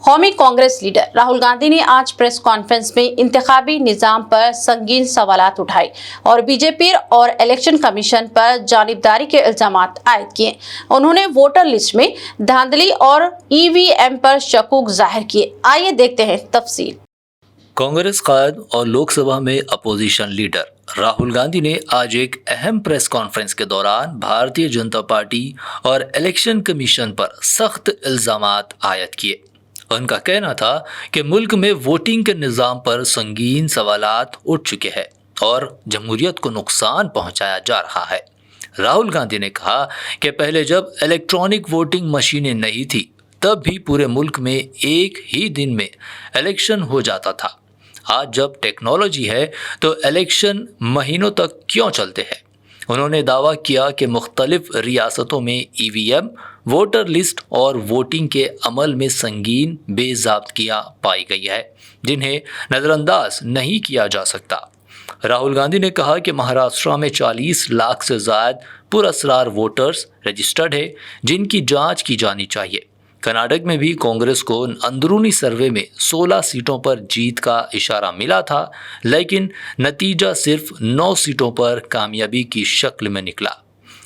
कौमी कांग्रेस लीडर राहुल गांधी ने आज प्रेस कॉन्फ्रेंस में इंतखाबी निजाम पर संगीन सवालात उठाए और बीजेपी और इलेक्शन कमीशन पर जानिबदारी के इल्जामात आयद किए। उन्होंने वोटर लिस्ट में धांधली और ईवीएम पर शकूक जाहिर किए। आइए देखते हैं तफसील। कांग्रेस कायद और लोकसभा में अपोजिशन लीडर राहुल गांधी ने आज एक अहम प्रेस कॉन्फ्रेंस के दौरान भारतीय जनता पार्टी और इलेक्शन कमीशन पर सख्त इल्जामात आयद किए। उनका कहना था कि मुल्क में वोटिंग के निज़ाम पर संगीन सवालात उठ चुके हैं और जमहूरियत को नुकसान पहुंचाया जा रहा है। राहुल गांधी ने कहा कि पहले जब इलेक्ट्रॉनिक वोटिंग मशीनें नहीं थी तब भी पूरे मुल्क में एक ही दिन में इलेक्शन हो जाता था। आज जब टेक्नोलॉजी है तो इलेक्शन महीनों तक क्यों चलते हैं। उन्होंने दावा किया कि मुख्तलिफ रियासतों में ईवीएम, वोटर लिस्ट और वोटिंग के अमल में संगीन बेज़ाब्तियाँ पाई गई है जिन्हें नज़रअंदाज नहीं किया जा सकता। राहुल गांधी ने कहा कि महाराष्ट्र में 40 लाख से ज़्यादा पुरअसरार वोटर्स रजिस्टर्ड है जिनकी जांच की जानी चाहिए। कर्नाटक में भी कांग्रेस को अंदरूनी सर्वे में 16 सीटों पर जीत का इशारा मिला था, लेकिन नतीजा सिर्फ 9 सीटों पर कामयाबी की शक्ल में निकला।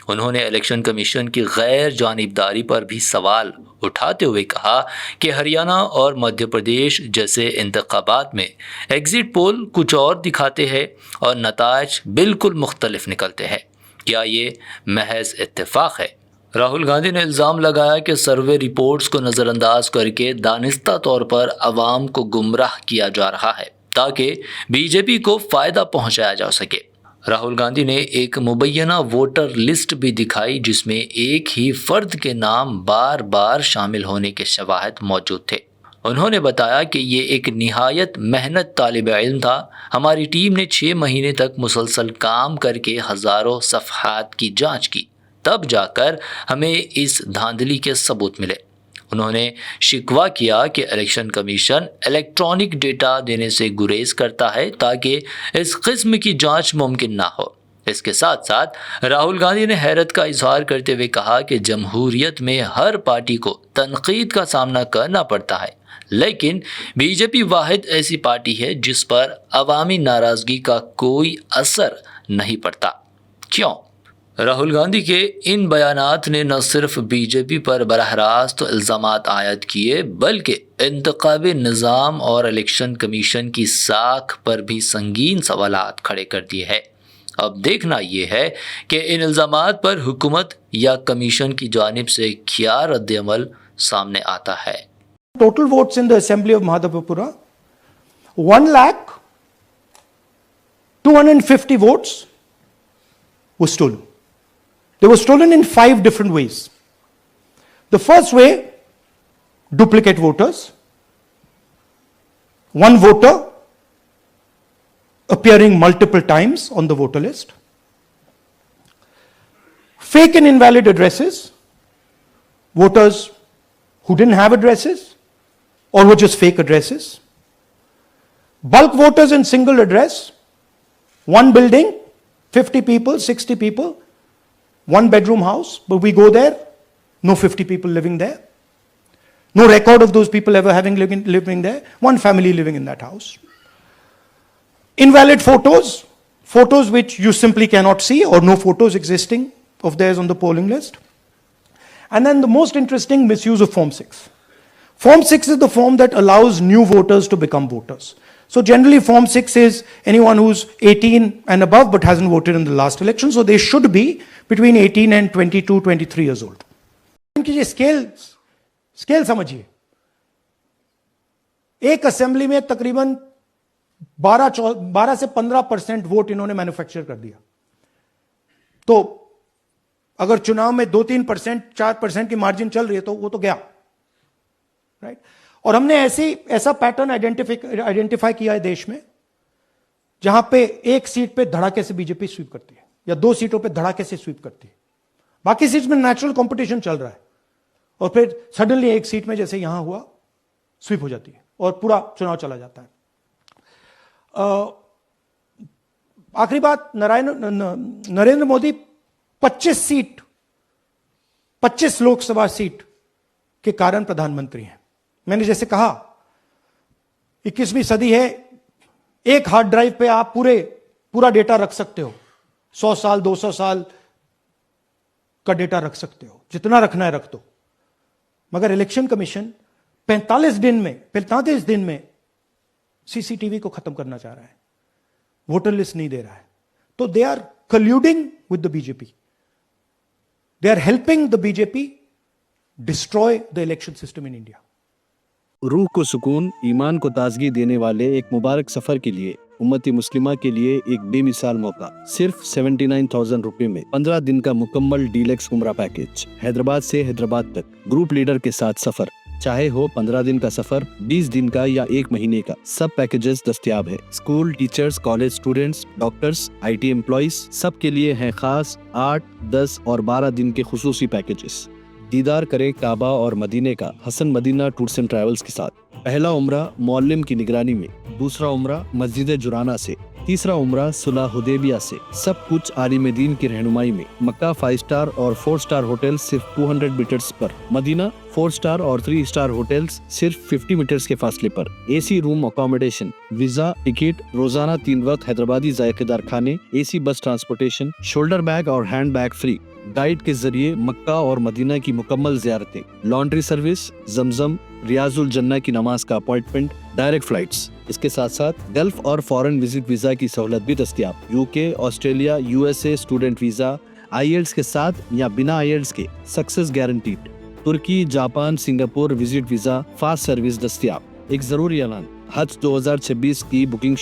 उन्होंने इलेक्शन कमीशन की गैर जानिबदारी पर भी सवाल उठाते हुए कहा कि हरियाणा और मध्य प्रदेश जैसे इंतखाबात में एग्जिट पोल कुछ और दिखाते हैं और नताज बिल्कुल मुख्तलिफ निकलते हैं। क्या ये महज इत्तेफाक है? राहुल गांधी ने इल्ज़ाम लगाया कि सर्वे रिपोर्ट्स को नज़रअंदाज करके दानिस्ता तौर पर अवाम को गुमराह किया जा रहा है ताकि बीजेपी को फ़ायदा पहुंचाया जा सके। राहुल गांधी ने एक मुबैना वोटर लिस्ट भी दिखाई जिसमें एक ही फ़र्द के नाम बार बार शामिल होने के शवाहिद मौजूद थे। उन्होंने बताया कि ये एक निहायत मेहनत तालिब इल्म था। हमारी टीम ने 6 महीने तक मुसलसल काम करके हज़ारों सफ़हात की जाँच की, तब जाकर हमें इस धांधली के सबूत मिले। उन्होंने शिकवा किया कि इलेक्शन कमीशन इलेक्ट्रॉनिक डेटा देने से गुरेज करता है ताकि इस किस्म की जांच मुमकिन ना हो। इसके साथ साथ राहुल गांधी ने हैरत का इजहार करते हुए कहा कि जमहूरियत में हर पार्टी को तनकीद का सामना करना पड़ता है, लेकिन बीजेपी वाहिद ऐसी पार्टी है जिस पर अवामी नाराज़गी का कोई असर नहीं पड़ता। क्यों? राहुल गांधी के इन बयानात ने न सिर्फ बीजेपी पर बराह रास्त इल्ज़ामात आयद किए बल्कि इंतखाबी निज़ाम और इलेक्शन कमीशन की साख पर भी संगीन सवालात खड़े कर दिए हैं। अब देखना ये है कि इन इल्ज़ामात पर हुकूमत या कमीशन की जानिब से क्या रद्द-ए-अमल सामने आता है। Total votes in the assembly of Mahadevapura, 1,250,000 votes were stolen. They were stolen in 5 different ways. The first way, duplicate voters. One voter appearing multiple times on the voter list. Fake and invalid addresses. Voters who didn't have addresses or were just fake addresses. Bulk voters in single address. One building, 50 people, 60 people. One bedroom house, but we go there, no 50 people living there. No record of those people ever having living there. One family living in that house. Invalid photos, photos which you simply cannot see or no photos existing of theirs on the polling list. And then the most interesting, misuse of Form 6. Form 6 is the form that allows new voters to become voters. So generally Form 6 is anyone who's 18 and above but hasn't voted in the last election. So they should be between 18 and 22, 23 years old. इनकी ये scale समझिए। एक assembly में तकरीबन 12 से 15% vote इन्होंने manufacture कर दिया। तो अगर चुनाव में 2-3%, 4% की मार्जिन चल रही है तो वो तो गया, राइट? और हमने ऐसा पैटर्न आइडेंटिफाई किया है देश में जहां पे एक सीट पे धड़ाके से बीजेपी स्वीप करती है या 2 सीटों पे धड़ाके से स्वीप करती है। बाकी सीट्स में नेचुरल कंपटीशन चल रहा है और फिर सडनली एक सीट में जैसे यहां हुआ स्वीप हो जाती है और पूरा चुनाव चला जाता है। आखिरी बात, नरेंद्र मोदी 25 लोकसभा सीट के कारण प्रधानमंत्री हैं। मैंने जैसे कहा 21वीं सदी है, एक हार्ड ड्राइव पे आप पूरा डेटा रख सकते हो, 100 साल 200 साल का डेटा रख सकते हो, जितना रखना है रख दो। मगर इलेक्शन कमीशन 45 दिन में सीसीटीवी को खत्म करना चाह रहा है, वोटर लिस्ट नहीं दे रहा है। तो they are colluding with the BJP, they are helping the BJP destroy the election system in India. रूह को सुकून, ईमान को ताजगी देने वाले एक मुबारक सफर के लिए उम्मती मुस्लिमा के लिए एक बेमिसाल मौका। सिर्फ 79,000 रुपए में 15 दिन का मुकम्मल डीलक्स उम्रा पैकेज, हैदराबाद से हैदराबाद तक ग्रुप लीडर के साथ सफर। चाहे हो 15 दिन का सफर, 20 दिन का या 1 महीने का, सब पैकेजेस दस्तयाब है। School teachers, college students, doctors, IT employees, सब के लिए हैं खास 8, 10 और 12 दिन के खुसूसी पैकेजेस। दीदार करें काबा और मदीने का Hasan Madina tours and travels के साथ। पहला उम्रा मौल्लिम की निगरानी में, दूसरा उम्रा मस्जिद जुराना से, तीसरा उम्रा सुलह हुदैबिया से। सब कुछ आलिम दीन की रहनुमाई में। मक्का 5 स्टार और 4 स्टार होटल सिर्फ 200 मीटर्स पर, मदीना 4 स्टार और 3 स्टार होटल्स सिर्फ 50 मीटर्स के फासले पर। AC room accommodation, visa, ticket, रोजाना 3 वक्त हैदराबादी जायकेदार खाने, AC बस ट्रांसपोर्टेशन, शोल्डर बैग और हैंड बैग फ्री। गाइड के जरिए मक्का और मदीना की मुकम्मल ज़ियारतें, लॉन्ड्री सर्विस, जमजम, रियाजुल जन्ना की नमाज का अपॉइंटमेंट, डायरेक्ट फ्लाइट्स। इसके साथ साथ गल्फ और फॉरेन विजिट वीजा की सहूलत भी दस्तयाब। UK, Australia, USA student visa, IELTS के साथ या बिना IELTS के सक्सेस गारंटीड। तुर्की, Japan, Singapore visit visa, fast service दस्तयाब। एक जरूरी ऐलान, हज 2026 की बुकिंग